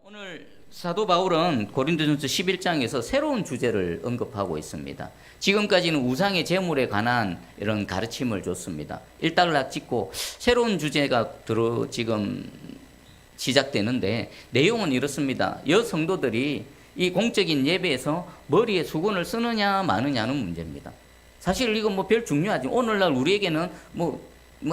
오늘 사도 바울은 고린도전서 11장에서 새로운 주제를 언급하고 있습니다. 지금까지는 우상의 제물에 관한 이런 가르침을 줬습니다. 일단락 찍고 새로운 주제가 지금 시작되는데 내용은 이렇습니다. 여성도들이 이 공적인 예배에서 머리에 수건을 쓰느냐 마느냐는 문제입니다. 사실 이건 별 중요하지. 오늘날 우리에게는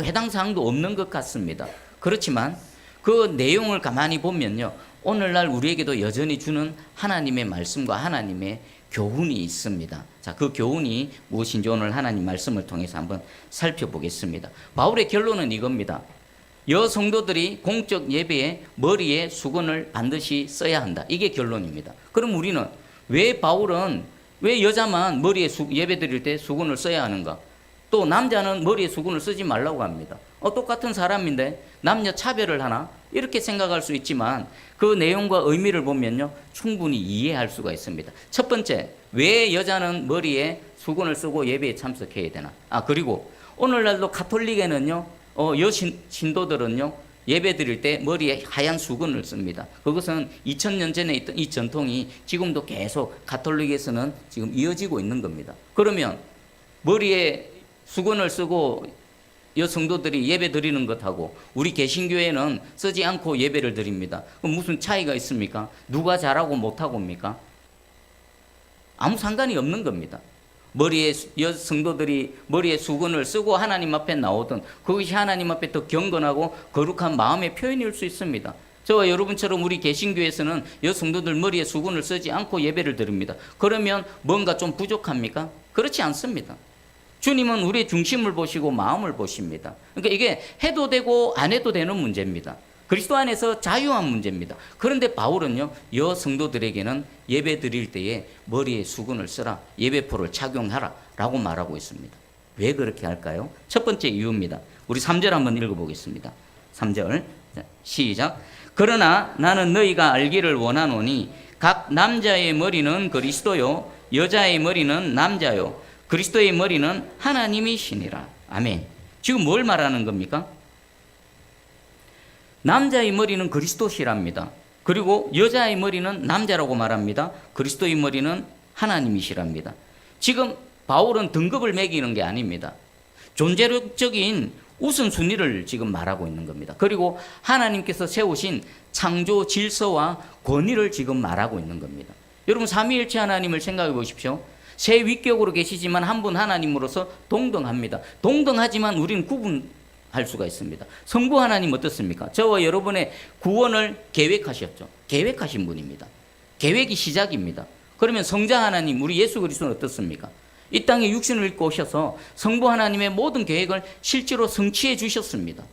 해당 사항도 없는 것 같습니다. 그렇지만 그 내용을 가만히 보면요, 오늘날 우리에게도 여전히 주는 하나님의 말씀과 하나님의 교훈이 있습니다. 자, 그 교훈이 무엇인지 오늘 하나님 말씀을 통해서 한번 살펴보겠습니다. 바울의 결론은 이겁니다. 여성도들이 공적 예배에 머리에 수건을 반드시 써야 한다. 이게 결론입니다. 그럼 우리는 왜 여자만 머리에 예배 드릴 때 수건을 써야 하는가? 또 남자는 머리에 수건을 쓰지 말라고 합니다. 똑같은 사람인데 남녀 차별을 하나? 이렇게 생각할 수 있지만 그 내용과 의미를 보면요, 충분히 이해할 수가 있습니다. 첫 번째, 왜 여자는 머리에 수건을 쓰고 예배에 참석해야 되나? 그리고 오늘날도 가톨릭에는요, 신도들은요, 예배 드릴 때 머리에 하얀 수건을 씁니다. 그것은 2000년 전에 있던 이 전통이 지금도 계속 가톨릭에서는 지금 이어지고 있는 겁니다. 그러면 머리에 수건을 쓰고 여성도들이 예배 드리는 것하고 우리 개신교회는 쓰지 않고 예배를 드립니다. 그럼 무슨 차이가 있습니까? 누가 잘하고 못하고입니까? 아무 상관이 없는 겁니다. 여성도들이 머리에 수건을 쓰고 하나님 앞에 나오든 그것이 하나님 앞에 더 경건하고 거룩한 마음의 표현일 수 있습니다. 저와 여러분처럼 우리 개신교에서는 여성도들 머리에 수건을 쓰지 않고 예배를 드립니다. 그러면 뭔가 좀 부족합니까? 그렇지 않습니다. 주님은 우리의 중심을 보시고 마음을 보십니다. 그러니까 이게 해도 되고 안 해도 되는 문제입니다. 그리스도 안에서 자유한 문제입니다. 그런데 바울은요, 여성도들에게는 예배 드릴 때에 머리에 수건을 쓰라, 예배포를 착용하라 라고 말하고 있습니다. 왜 그렇게 할까요? 첫 번째 이유입니다. 우리 3절 한번 읽어보겠습니다. 3절 시작. 그러나 나는 너희가 알기를 원하노니 각 남자의 머리는 그리스도요 여자의 머리는 남자요 그리스도의 머리는 하나님이시니라. 아멘. 지금 뭘 말하는 겁니까? 남자의 머리는 그리스도시랍니다. 그리고 여자의 머리는 남자라고 말합니다. 그리스도의 머리는 하나님이시랍니다. 지금 바울은 등급을 매기는 게 아닙니다. 존재력적인 우선순위를 지금 말하고 있는 겁니다. 그리고 하나님께서 세우신 창조 질서와 권위를 지금 말하고 있는 겁니다. 여러분, 삼위일체 하나님을 생각해 보십시오. 세 위격으로 계시지만 한 분 하나님으로서 동등합니다. 동등하지만 우리는 구분할 수가 있습니다. 성부 하나님 어떻습니까? 저와 여러분의 구원을 계획하셨죠. 계획하신 분입니다. 계획이 시작입니다. 그러면 성자 하나님, 우리 예수 그리스도는 어떻습니까? 이 땅에 육신을 입고 오셔서 성부 하나님의 모든 계획을 실제로 성취해 주셨습니다.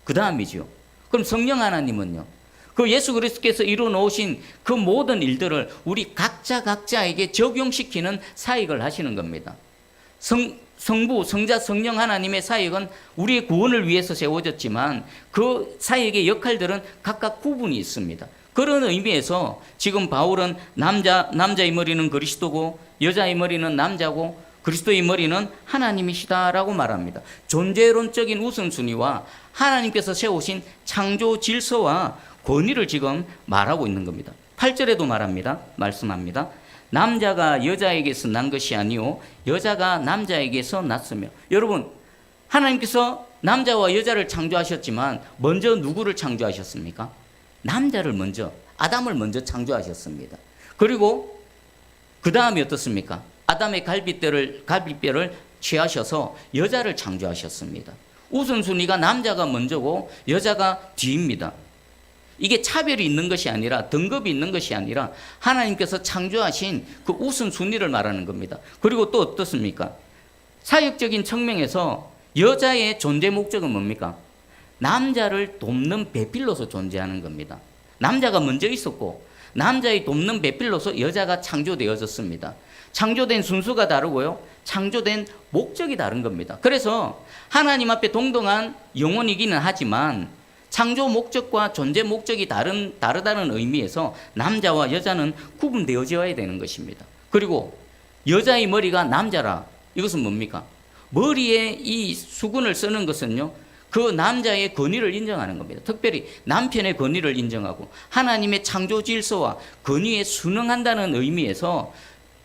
그 다음이죠. 그럼 성령 하나님은요? 그 예수 그리스도께서 이루어 놓으신 그 모든 일들을 우리 각자에게 적용시키는 사역을 하시는 겁니다. 성부, 성자, 성령 하나님의 사역은 우리의 구원을 위해서 세워졌지만 그 사역의 역할들은 각각 구분이 있습니다. 그런 의미에서 지금 바울은 남자의 머리는 그리스도고 여자의 머리는 남자고 그리스도의 머리는 하나님이시다라고 말합니다. 존재론적인 우선순위와 하나님께서 세우신 창조 질서와 권위를 지금 말하고 있는 겁니다. 8절에도 말씀합니다. 남자가 여자에게서 난 것이 아니오 여자가 남자에게서 났으며. 여러분, 하나님께서 남자와 여자를 창조하셨지만 먼저 누구를 창조하셨습니까? 남자를 먼저, 아담을 먼저 창조하셨습니다. 그리고 그 다음에 어떻습니까? 아담의 갈비뼈를 취하셔서 여자를 창조하셨습니다. 우선순위가 남자가 먼저고 여자가 뒤입니다. 이게 차별이 있는 것이 아니라 등급이 있는 것이 아니라 하나님께서 창조하신 그 우선순위를 말하는 겁니다. 그리고 또 어떻습니까? 사역적인 측면에서 여자의 존재 목적은 뭡니까? 남자를 돕는 배필로서 존재하는 겁니다. 남자가 먼저 있었고 남자의 돕는 배필로서 여자가 창조되어졌습니다. 창조된 순수가 다르고요, 창조된 목적이 다른 겁니다. 그래서 하나님 앞에 동등한 영혼이기는 하지만 창조 목적과 존재 목적이 다르다는 의미에서 남자와 여자는 구분되어져야 되는 것입니다. 그리고 여자의 머리가 남자라, 이것은 뭡니까? 머리에 이 수건을 쓰는 것은요, 그 남자의 권위를 인정하는 겁니다. 특별히 남편의 권위를 인정하고 하나님의 창조 질서와 권위에 순응한다는 의미에서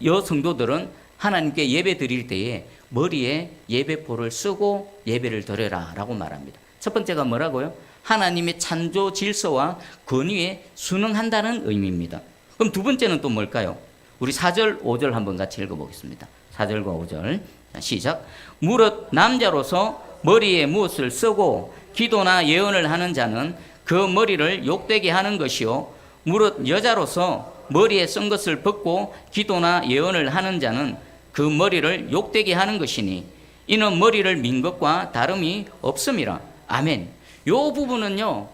여성도들은 하나님께 예배 드릴 때에 머리에 예배포를 쓰고 예배를 드려라 라고 말합니다. 첫 번째가 뭐라고요? 하나님의 창조 질서와 권위에 순응한다는 의미입니다. 그럼 두 번째는 또 뭘까요? 우리 4절, 5절 한번 같이 읽어보겠습니다. 4절과 5절 시작. 무릇 남자로서 머리에 무엇을 쓰고 기도나 예언을 하는 자는 그 머리를 욕되게 하는 것이요 무릇 여자로서 머리에 쓴 것을 벗고 기도나 예언을 하는 자는 그 머리를 욕되게 하는 것이니 이는 머리를 민 것과 다름이 없음이라. 아멘. 요 부분은요,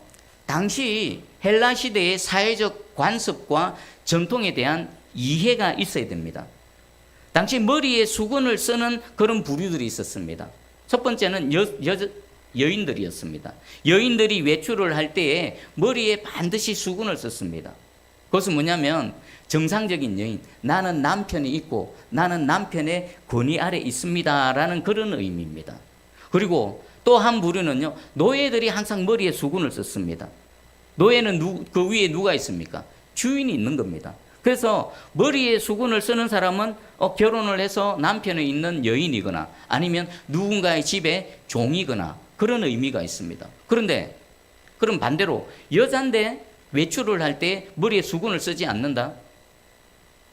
당시 헬라 시대의 사회적 관습과 전통에 대한 이해가 있어야 됩니다. 당시 머리에 수건을 쓰는 그런 부류들이 있었습니다. 첫 번째는 여인들이었습니다. 여인들이 외출을 할 때에 머리에 반드시 수건을 썼습니다. 그것은 뭐냐면 정상적인 여인, 나는 남편이 있고 나는 남편의 권위 아래 있습니다 라는 그런 의미입니다. 그리고 또 한 부류는요, 노예들이 항상 머리에 수건을 썼습니다. 노예는 그 위에 누가 있습니까? 주인이 있는 겁니다. 그래서 머리에 수건을 쓰는 사람은 결혼을 해서 남편이 있는 여인이거나 아니면 누군가의 집에 종이거나 그런 의미가 있습니다. 그런데 그럼 반대로 여잔데 외출을 할 때 머리에 수건을 쓰지 않는다?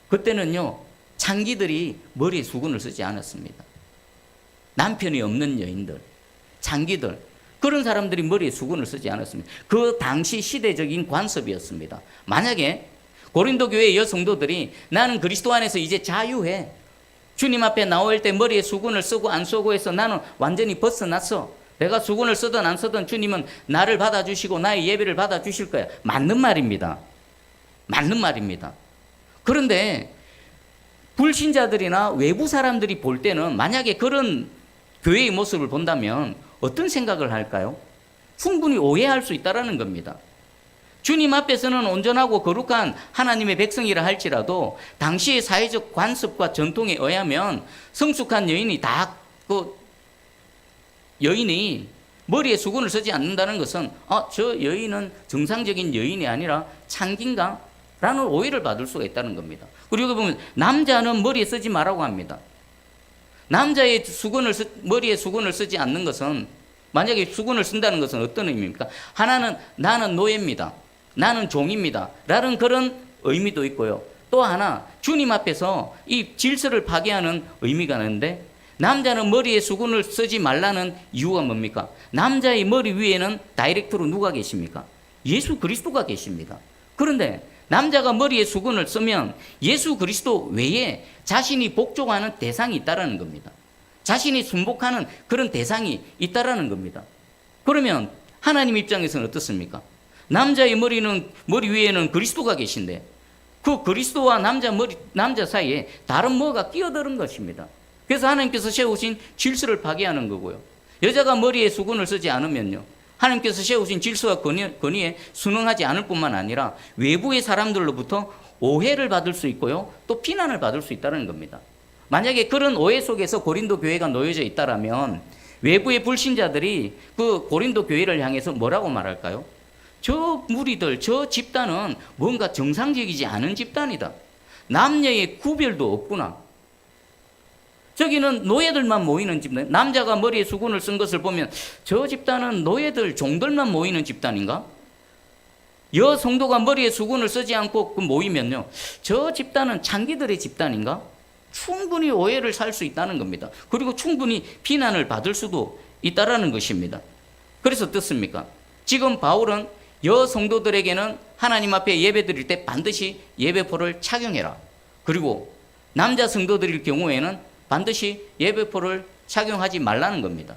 그때는요, 창기들이 머리에 수건을 쓰지 않았습니다. 남편이 없는 여인들, 창기들, 그런 사람들이 머리에 수건을 쓰지 않았습니다. 그 당시 시대적인 관습이었습니다. 만약에 고린도 교회 여성도들이 나는 그리스도 안에서 이제 자유해, 주님 앞에 나올 때 머리에 수건을 쓰고 안 쓰고 해서 나는 완전히 벗어났어, 내가 수건을 쓰든 안 쓰든 주님은 나를 받아주시고 나의 예배를 받아주실 거야. 맞는 말입니다. 맞는 말입니다. 그런데 불신자들이나 외부 사람들이 볼 때는 만약에 그런 교회의 모습을 본다면 어떤 생각을 할까요? 충분히 오해할 수 있다는 겁니다. 주님 앞에서는 온전하고 거룩한 하나님의 백성이라 할지라도 당시의 사회적 관습과 전통에 의하면 성숙한 여인이 여인이 머리에 수건을 쓰지 않는다는 것은 저 여인은 정상적인 여인이 아니라 창기인가? 라는 오해를 받을 수가 있다는 겁니다. 그리고 여기 보면 남자는 머리에 쓰지 말라고 합니다. 남자의 머리에 수건을 쓰지 않는 것은, 만약에 수건을 쓴다는 것은 어떤 의미입니까? 하나는 나는 노예입니다, 나는 종입니다 라는 그런 의미도 있고요. 또 하나 주님 앞에서 이 질서를 파괴하는 의미가 있는데, 남자는 머리에 수건을 쓰지 말라는 이유가 뭡니까? 남자의 머리 위에는 다이렉트로 누가 계십니까? 예수 그리스도가 계십니다. 그런데 남자가 머리에 수건을 쓰면 예수 그리스도 외에 자신이 복종하는 대상이 있다라는 겁니다. 자신이 순복하는 그런 대상이 있다라는 겁니다. 그러면 하나님 입장에서는 어떻습니까? 남자의 머리 위에는 그리스도가 계신데 그 그리스도와 남자 사이에 다른 뭐가 끼어드는 것입니다. 그래서 하나님께서 세우신 질서를 파괴하는 거고요. 여자가 머리에 수건을 쓰지 않으면요, 하나님께서 세우신 질서와 권위에 순응하지 않을 뿐만 아니라 외부의 사람들로부터 오해를 받을 수 있고요, 또 비난을 받을 수 있다는 겁니다. 만약에 그런 오해 속에서 고린도 교회가 놓여져 있다라면 외부의 불신자들이 그 고린도 교회를 향해서 뭐라고 말할까요? 저 무리들, 저 집단은 뭔가 정상적이지 않은 집단이다, 남녀의 구별도 없구나, 저기는 노예들만 모이는 집단, 남자가 머리에 수건을 쓴 것을 보면 저 집단은 노예들, 종들만 모이는 집단인가? 여성도가 머리에 수건을 쓰지 않고 모이면요, 저 집단은 창기들의 집단인가? 충분히 오해를 살 수 있다는 겁니다. 그리고 충분히 비난을 받을 수도 있다는 것입니다. 그래서 어떻습니까? 지금 바울은 여성도들에게는 하나님 앞에 예배 드릴 때 반드시 예배포를 착용해라, 그리고 남자 성도들일 경우에는 반드시 예배포를 착용하지 말라는 겁니다.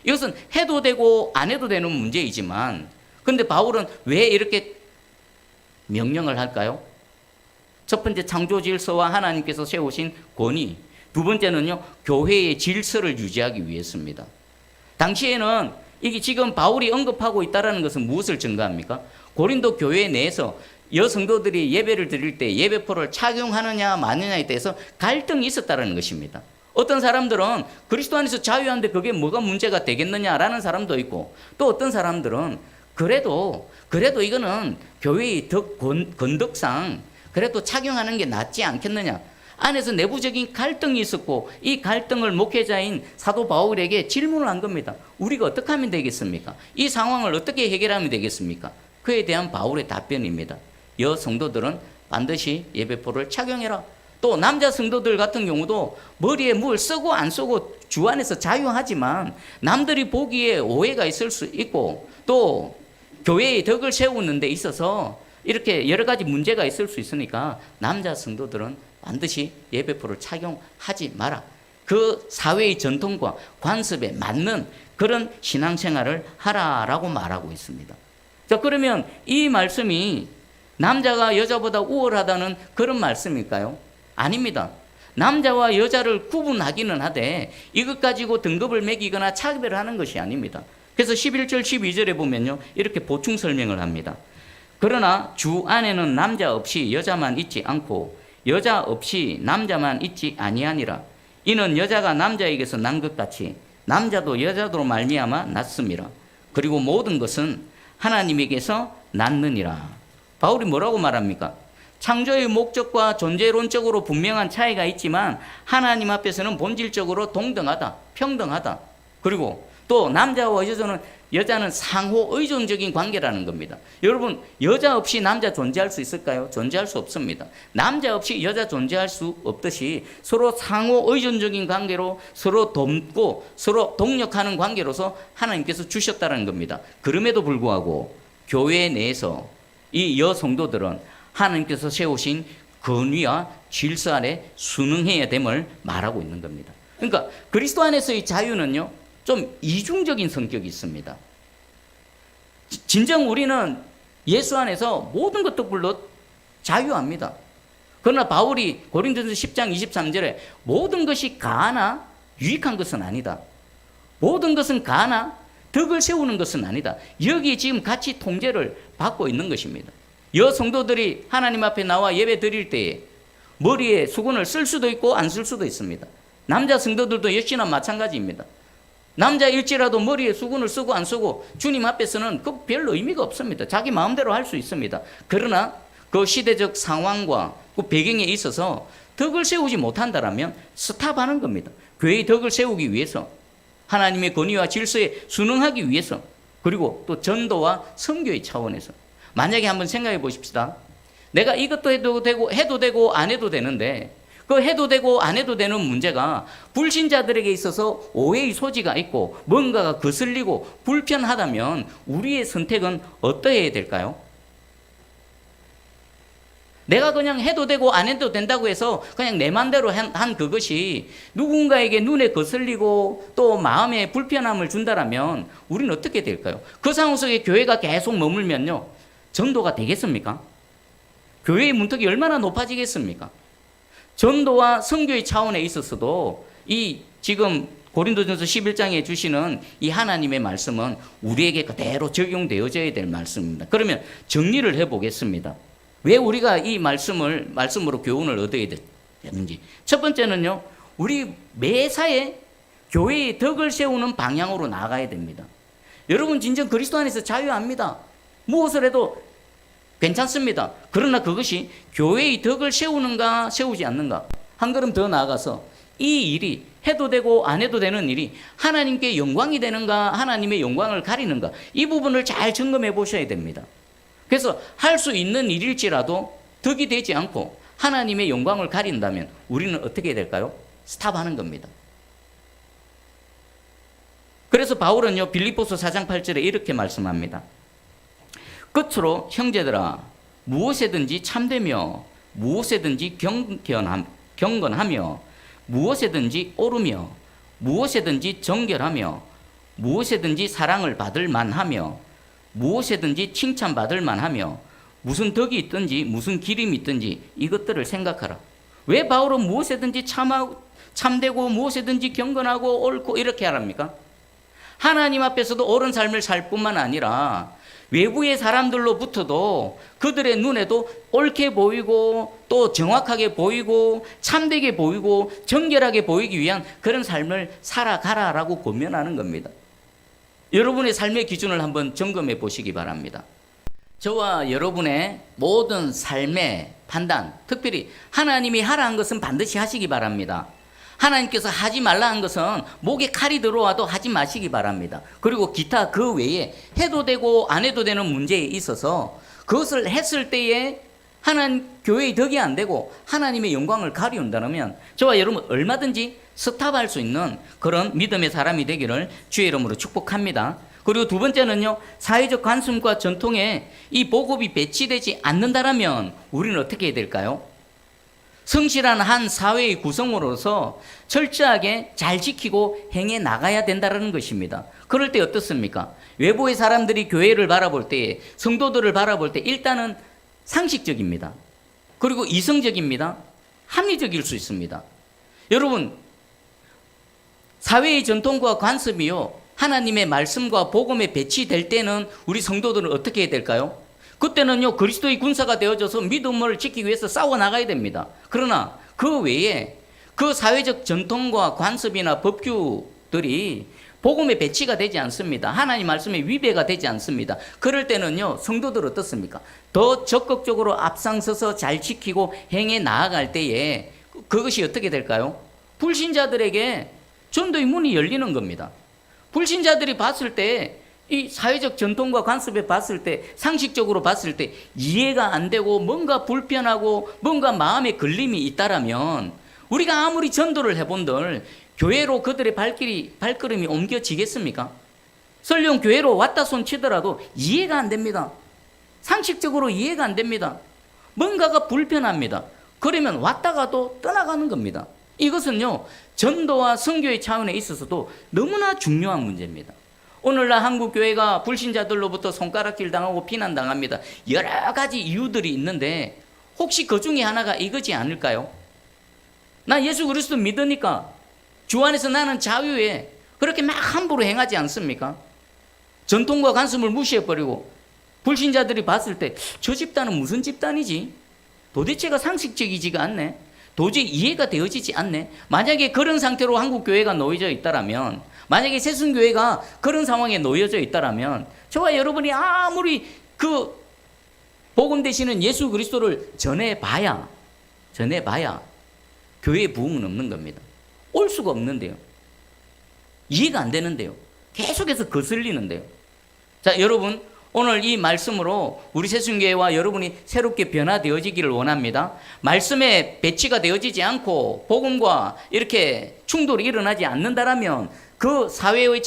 이것은 해도 되고 안 해도 되는 문제이지만, 근데 바울은 왜 이렇게 명령을 할까요? 첫 번째, 창조 질서와 하나님께서 세우신 권위. 두 번째는요, 교회의 질서를 유지하기 위해서입니다. 당시에는 이게 지금 바울이 언급하고 있다는 것은 무엇을 증거합니까? 고린도 교회 내에서 여성도들이 예배를 드릴 때 예배포를 착용하느냐 마느냐에 대해서 갈등이 있었다는 것입니다. 어떤 사람들은 그리스도 안에서 자유한데 그게 뭐가 문제가 되겠느냐라는 사람도 있고, 또 어떤 사람들은 그래도 이거는 교회의 건덕상 그래도 착용하는 게 낫지 않겠느냐. 안에서 내부적인 갈등이 있었고, 이 갈등을 목회자인 사도 바울에게 질문을 한 겁니다. 우리가 어떻게 하면 되겠습니까? 이 상황을 어떻게 해결하면 되겠습니까? 그에 대한 바울의 답변입니다. 여 성도들은 반드시 예배포를 착용해라. 또 남자 성도들 같은 경우도 머리에 뭘 쓰고 안 쓰고 주 안에서 자유하지만 남들이 보기에 오해가 있을 수 있고, 또 교회의 덕을 세우는 데 있어서 이렇게 여러 가지 문제가 있을 수 있으니까 남자 성도들은 반드시 예배포를 착용하지 마라. 그 사회의 전통과 관습에 맞는 그런 신앙생활을 하라라고 말하고 있습니다. 자, 그러면 이 말씀이 남자가 여자보다 우월하다는 그런 말씀일까요? 아닙니다. 남자와 여자를 구분하기는 하되 이것 가지고 등급을 매기거나 차별하는 것이 아닙니다. 그래서 11절 12절에 보면요, 이렇게 보충 설명을 합니다. 그러나 주 안에는 남자 없이 여자만 있지 않고 여자 없이 남자만 있지 아니하니라. 이는 여자가 남자에게서 난 것 같이 남자도 여자로 말미암아 났음이라. 그리고 모든 것은 하나님에게서 났느니라. 바울이 뭐라고 말합니까? 창조의 목적과 존재론적으로 분명한 차이가 있지만 하나님 앞에서는 본질적으로 동등하다, 평등하다. 그리고 또 남자와 여자는 상호 의존적인 관계라는 겁니다. 여러분, 여자 없이 남자 존재할 수 있을까요? 존재할 수 없습니다. 남자 없이 여자 존재할 수 없듯이 서로 상호 의존적인 관계로 서로 돕고 서로 동력하는 관계로서 하나님께서 주셨다는 겁니다. 그럼에도 불구하고 교회 내에서 이 여성도들은 하나님께서 세우신 권위와 질서 아래 순응해야 됨을 말하고 있는 겁니다. 그러니까 그리스도 안에서의 자유는요, 좀 이중적인 성격이 있습니다. 진정 우리는 예수 안에서 모든 것들로 자유합니다. 그러나 바울이 고린도전서 10장 23절에 모든 것이 가하나 유익한 것은 아니다. 모든 것은 가하나 덕을 세우는 것은 아니다. 여기 지금 같이 통제를 받고 있는 것입니다. 여성도들이 하나님 앞에 나와 예배 드릴 때에 머리에 수건을 쓸 수도 있고 안 쓸 수도 있습니다. 남자 성도들도 역시나 마찬가지입니다. 남자일지라도 머리에 수건을 쓰고 안 쓰고 주님 앞에서는 그 별로 의미가 없습니다. 자기 마음대로 할 수 있습니다. 그러나 그 시대적 상황과 그 배경에 있어서 덕을 세우지 못한다면 스탑하는 겁니다. 교회의 덕을 세우기 위해서, 하나님의 권위와 질서에 순응하기 위해서, 그리고 또 전도와 선교의 차원에서. 만약에 한번 생각해 보십시다. 내가 이것도 해도 되고 안 해도 되는데 그 해도 되고 안 해도 되는 문제가 불신자들에게 있어서 오해의 소지가 있고 뭔가가 거슬리고 불편하다면 우리의 선택은 어떠해야 될까요? 내가 그냥 해도 되고 안 해도 된다고 해서 그냥 내 맘대로 한 그것이 누군가에게 눈에 거슬리고 또 마음에 불편함을 준다라면 우리는 어떻게 될까요? 그 상황 속에 교회가 계속 머물면요, 전도가 되겠습니까? 교회의 문턱이 얼마나 높아지겠습니까? 전도와 선교의 차원에 있어서도 이 지금 고린도전서 11장에 주시는 이 하나님의 말씀은 우리에게 그대로 적용되어져야 될 말씀입니다. 그러면 정리를 해보겠습니다. 왜 우리가 이 말씀으로 교훈을 얻어야 되는지. 첫 번째는요, 우리 매사에 교회의 덕을 세우는 방향으로 나가야 됩니다. 여러분, 진정 그리스도 안에서 자유합니다. 무엇을 해도 괜찮습니다. 그러나 그것이 교회의 덕을 세우는가 세우지 않는가, 한 걸음 더 나아가서 이 일이 해도 되고 안 해도 되는 일이 하나님께 영광이 되는가 하나님의 영광을 가리는가, 이 부분을 잘 점검해 보셔야 됩니다. 그래서 할 수 있는 일일지라도 덕이 되지 않고 하나님의 영광을 가린다면 우리는 어떻게 해야 될까요? 스탑하는 겁니다. 그래서 바울은요, 빌립보서 4장 8절에 이렇게 말씀합니다. 끝으로 형제들아, 무엇에든지 참되며 무엇에든지 경건하며 무엇에든지 옳으며 무엇에든지 정결하며 무엇에든지 사랑을 받을 만하며 무엇에든지 칭찬받을 만하며 무슨 덕이 있든지 무슨 기림이 있든지 이것들을 생각하라. 왜 바울은 무엇에든지 참되고 무엇에든지 경건하고 옳고 이렇게 하랍니까? 하나님 앞에서도 옳은 삶을 살 뿐만 아니라 외부의 사람들로부터도 그들의 눈에도 옳게 보이고 또 정확하게 보이고 참되게 보이고 정결하게 보이기 위한 그런 삶을 살아가라라고 권면하는 겁니다. 여러분의 삶의 기준을 한번 점검해 보시기 바랍니다. 저와 여러분의 모든 삶의 판단, 특별히 하나님이 하라 한 것은 반드시 하시기 바랍니다. 하나님께서 하지 말라 한 것은 목에 칼이 들어와도 하지 마시기 바랍니다. 그리고 기타 그 외에 해도 되고 안 해도 되는 문제에 있어서 그것을 했을 때에 하나님 교회의 덕이 안 되고 하나님의 영광을 가리운다면 저와 여러분 얼마든지 스탑할 수 있는 그런 믿음의 사람이 되기를 주의 이름으로 축복합니다. 그리고 두 번째는요, 사회적 관습과 전통에 이 복음이 배치되지 않는다면 우리는 어떻게 해야 될까요? 성실한 한 사회의 구성으로서 철저하게 잘 지키고 행해 나가야 된다는 것입니다. 그럴 때 어떻습니까? 외부의 사람들이 교회를 바라볼 때, 성도들을 바라볼 때 일단은 상식적입니다. 그리고 이성적입니다. 합리적일 수 있습니다. 여러분, 사회의 전통과 관습이요, 하나님의 말씀과 복음에 배치될 때는 우리 성도들은 어떻게 해야 될까요? 그때는요, 그리스도의 군사가 되어져서 믿음을 지키기 위해서 싸워 나가야 됩니다. 그러나 그 외에 그 사회적 전통과 관습이나 법규들이 복음에 배치가 되지 않습니다. 하나님 말씀에 위배가 되지 않습니다. 그럴 때는요, 성도들 어떻습니까? 더 적극적으로 앞장서서 잘 지키고 행해 나아갈 때에 그것이 어떻게 될까요? 불신자들에게 전도의 문이 열리는 겁니다. 불신자들이 봤을 때 이 사회적 전통과 관습에 봤을 때, 상식적으로 봤을 때 이해가 안 되고 뭔가 불편하고 뭔가 마음에 걸림이 있다라면 우리가 아무리 전도를 해본들 교회로 그들의 발걸음이 옮겨지겠습니까? 설령 교회로 왔다 손 치더라도 이해가 안 됩니다. 상식적으로 이해가 안 됩니다. 뭔가가 불편합니다. 그러면 왔다가도 떠나가는 겁니다. 이것은요, 전도와 선교의 차원에 있어서도 너무나 중요한 문제입니다. 오늘날 한국 교회가 불신자들로부터 손가락질 당하고 비난당합니다. 여러 가지 이유들이 있는데 혹시 그 중에 하나가 이거지 않을까요? 나 예수 그리스도 믿으니까 주 안에서 나는 자유해. 그렇게 막 함부로 행하지 않습니까? 전통과 관습을 무시해버리고 불신자들이 봤을 때 저 집단은 무슨 집단이지? 도대체가 상식적이지가 않네. 도저히 이해가 되어지지 않네. 만약에 그런 상태로 한국 교회가 놓여져 있다라면, 만약에 새순교회가 그런 상황에 놓여져 있다라면 저와 여러분이 아무리 그 복음 되시는 예수 그리스도를 전해봐야 교회에 부흥은 없는 겁니다. 올 수가 없는데요. 이해가 안 되는데요. 계속해서 거슬리는데요. 자, 여러분, 오늘 이 말씀으로 우리 새순교회와 여러분이 새롭게 변화되어지기를 원합니다. 말씀에 배치가 되어지지 않고 복음과 이렇게 충돌이 일어나지 않는다라면 그 사회의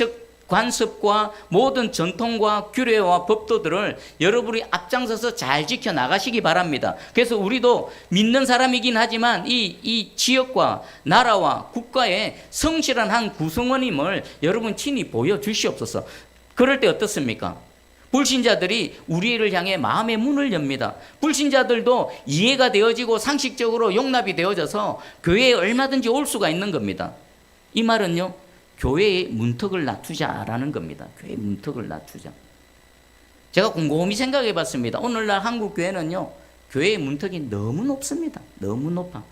관습과 모든 전통과 규례와 법도들을 여러분이 앞장서서 잘 지켜나가시기 바랍니다. 그래서 우리도 믿는 사람이긴 하지만 이 지역과 나라와 국가의 성실한 한 구성원임을 여러분 친히 보여주시옵소서. 그럴 때 어떻습니까? 불신자들이 우리를 향해 마음의 문을 엽니다. 불신자들도 이해가 되어지고 상식적으로 용납이 되어져서 교회에 얼마든지 올 수가 있는 겁니다. 이 말은요, 교회의 문턱을 낮추자라는 겁니다. 교회의 문턱을 낮추자. 제가 곰곰이 생각해 봤습니다. 오늘날 한국 교회는요, 교회의 문턱이 너무 높습니다. 너무 높아.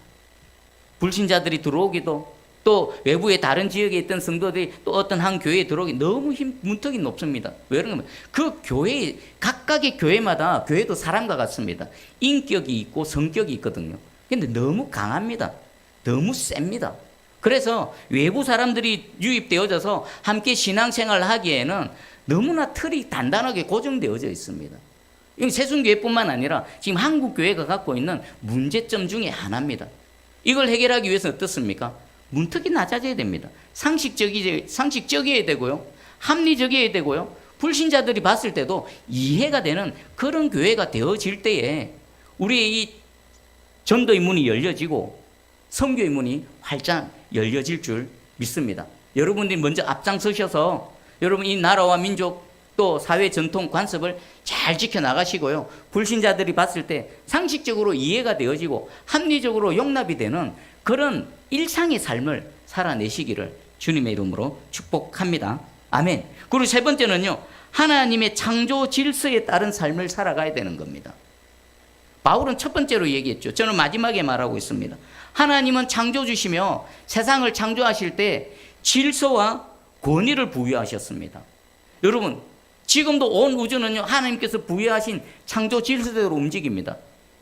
불신자들이 들어오기도, 또 외부의 다른 지역에 있던 성도들이 또 어떤 한 교회에 들어오기 너무 문턱이 높습니다. 왜 그러냐면 그 교회, 각각의 교회마다 교회도 사람과 같습니다. 인격이 있고 성격이 있거든요. 근데 너무 강합니다. 너무 셉니다. 그래서 외부 사람들이 유입되어져서 함께 신앙생활을 하기에는 너무나 틀이 단단하게 고정되어져 있습니다. 이건 새순교회뿐만 아니라 지금 한국교회가 갖고 있는 문제점 중에 하나입니다. 이걸 해결하기 위해서는 어떻습니까? 문턱이 낮아져야 됩니다. 상식적이어야 되고요. 합리적이어야 되고요. 불신자들이 봤을 때도 이해가 되는 그런 교회가 되어질 때에 우리의 이 전도의 문이 열려지고 선교의 문이 활짝 열려질 줄 믿습니다. 여러분들이 먼저 앞장서셔서 여러분 이 나라와 민족 또 사회 전통 관습을 잘 지켜나가시고요. 불신자들이 봤을 때 상식적으로 이해가 되어지고 합리적으로 용납이 되는 그런 일상의 삶을 살아내시기를 주님의 이름으로 축복합니다. 아멘. 그리고 세 번째는요, 하나님의 창조 질서에 따른 삶을 살아가야 되는 겁니다. 바울은 첫 번째로 얘기했죠. 저는 마지막에 말하고 있습니다. 하나님은 창조주시며 세상을 창조하실 때 질서와 권위를 부여하셨습니다. 여러분, 지금도 온 우주는요, 하나님께서 부여하신 창조 질서대로 움직입니다.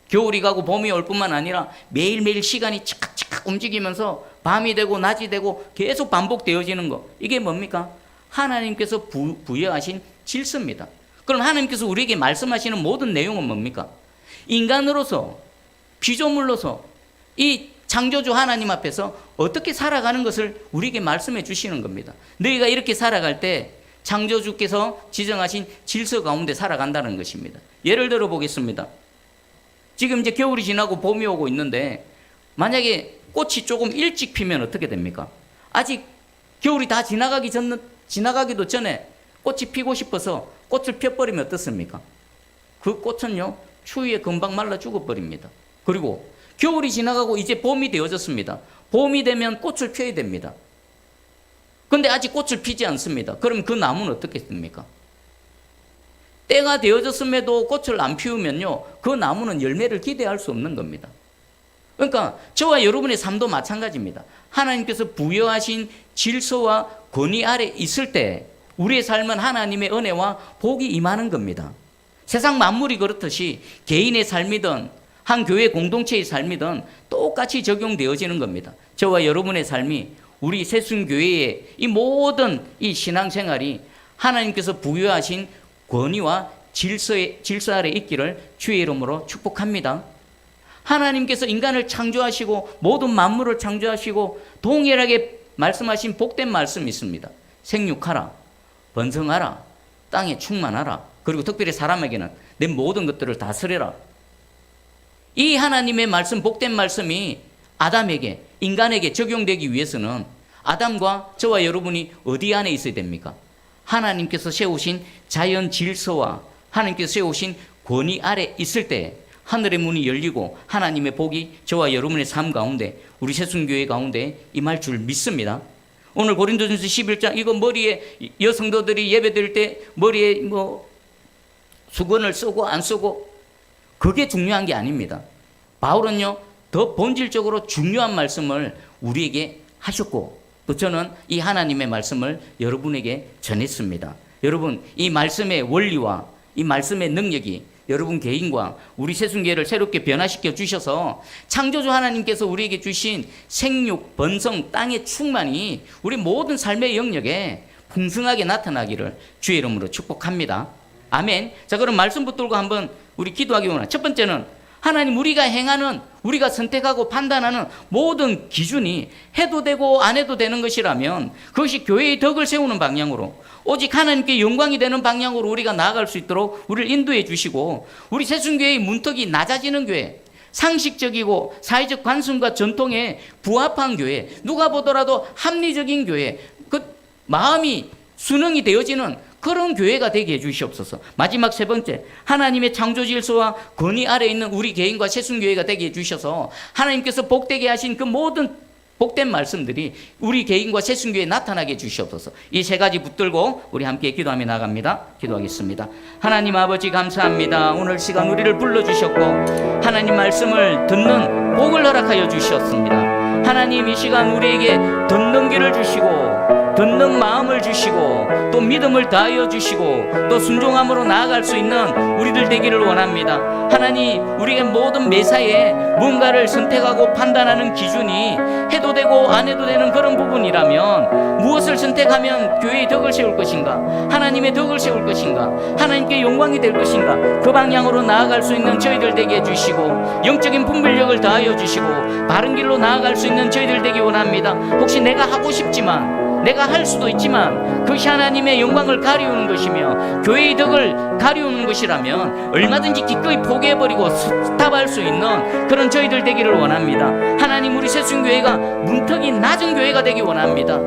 겨울이 가고 봄이 올 뿐만 아니라 매일매일 시간이 칙각칙각 움직이면서 밤이 되고 낮이 되고 계속 반복되어지는 거, 이게 뭡니까? 하나님께서 부여하신 질서입니다. 그럼 하나님께서 우리에게 말씀하시는 모든 내용은 뭡니까? 인간으로서, 피조물로서 이 창조주 하나님 앞에서 어떻게 살아가는 것을 우리에게 말씀해 주시는 겁니다. 너희가 이렇게 살아갈 때 창조주께서 지정하신 질서 가운데 살아간다는 것입니다. 예를 들어 보겠습니다. 지금 이제 겨울이 지나고 봄이 오고 있는데 만약에 꽃이 조금 일찍 피면 어떻게 됩니까? 아직 겨울이 다 지나가기도 전에 꽃이 피고 싶어서 꽃을 펴버리면 어떻습니까? 그 꽃은요, 추위에 금방 말라 죽어버립니다. 그리고 겨울이 지나가고 이제 봄이 되어졌습니다. 봄이 되면 꽃을 펴야 됩니다. 근데 아직 꽃을 피지 않습니다. 그럼 그 나무는 어떻게 됩니까? 때가 되어졌음에도 꽃을 안 피우면요, 그 나무는 열매를 기대할 수 없는 겁니다. 그러니까 저와 여러분의 삶도 마찬가지입니다. 하나님께서 부여하신 질서와 권위 아래 있을 때 우리의 삶은 하나님의 은혜와 복이 임하는 겁니다. 세상 만물이 그렇듯이 개인의 삶이든 한 교회 공동체의 삶이든 똑같이 적용되어지는 겁니다. 저와 여러분의 삶이, 우리 새순교회의 이 모든 이 신앙생활이 하나님께서 부여하신 권위와 질서 아래 있기를 주의 이름으로 축복합니다. 하나님께서 인간을 창조하시고 모든 만물을 창조하시고 동일하게 말씀하신 복된 말씀이 있습니다. 생육하라, 번성하라, 땅에 충만하라, 그리고 특별히 사람에게는 내 모든 것들을 다스려라. 이 하나님의 말씀, 복된 말씀이 아담에게, 인간에게 적용되기 위해서는 아담과 저와 여러분이 어디 안에 있어야 됩니까? 하나님께서 세우신 자연 질서와 하나님께서 세우신 권위 아래 있을 때 하늘의 문이 열리고 하나님의 복이 저와 여러분의 삶 가운데, 우리 새순교회 가운데 임할 줄 믿습니다. 오늘 고린도전서 11장, 이거 머리에 여성도들이 예배 드릴 때 머리에 수건을 쓰고 안 쓰고, 그게 중요한 게 아닙니다. 바울은요, 더 본질적으로 중요한 말씀을 우리에게 하셨고, 또 저는 이 하나님의 말씀을 여러분에게 전했습니다. 여러분, 이 말씀의 원리와 이 말씀의 능력이 여러분 개인과 우리 새순교회를 새롭게 변화시켜 주셔서 창조주 하나님께서 우리에게 주신 생육, 번성, 땅의 충만이 우리 모든 삶의 영역에 풍성하게 나타나기를 주의 이름으로 축복합니다. 아멘. 자, 그럼 말씀 붙들고 한번 우리 기도하기 원합니다. 첫 번째는 하나님, 우리가 행하는, 우리가 선택하고 판단하는 모든 기준이 해도 되고 안 해도 되는 것이라면 그것이 교회의 덕을 세우는 방향으로, 오직 하나님께 영광이 되는 방향으로 우리가 나아갈 수 있도록 우리를 인도해 주시고, 우리 새순교회의 문턱이 낮아지는 교회, 상식적이고 사회적 관습과 전통에 부합한 교회, 누가 보더라도 합리적인 교회, 그 마음이 순응이 되어지는 그런 교회가 되게 해주시옵소서. 마지막 세 번째, 하나님의 창조 질서와 권위 아래 있는 우리 개인과 새순교회가 되게 해주셔서 하나님께서 복되게 하신 그 모든 복된 말씀들이 우리 개인과 새순교회에 나타나게 해주시옵소서. 이 세 가지 붙들고 우리 함께 기도하며 나갑니다. 기도하겠습니다. 하나님 아버지, 감사합니다. 오늘 시간 우리를 불러주셨고 하나님 말씀을 듣는 복을 허락하여 주셨습니다. 하나님, 이 시간 우리에게 듣는 귀를 주시고 듣는 마음을 주시고 또 믿음을 다하여 주시고 또 순종함으로 나아갈 수 있는 우리들 되기를 원합니다. 하나님, 우리의 모든 매사에 뭔가를 선택하고 판단하는 기준이 해도 되고 안 해도 되는 그런 부분이라면 무엇을 선택하면 교회의 덕을 세울 것인가, 하나님의 덕을 세울 것인가, 하나님께 영광이 될 것인가, 그 방향으로 나아갈 수 있는 저희들 되게 해주시고 영적인 분별력을 다하여 주시고 바른 길로 나아갈 수 있는 저희들 되기 원합니다. 혹시 내가 하고 싶지만, 내가 할 수도 있지만 그것이 하나님의 영광을 가리우는 것이며 교회의 덕을 가리우는 것이라면 얼마든지 기꺼이 포기해버리고 스탑할 수 있는 그런 저희들 되기를 원합니다. 하나님, 우리 새순교회가 문턱이 낮은 교회가 되기 원합니다.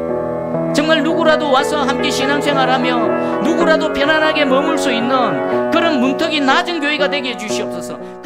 정말 누구라도 와서 함께 신앙생활하며 누구라도 편안하게 머물 수 있는 그런 문턱이 낮은 교회가 되게 해주시옵소서.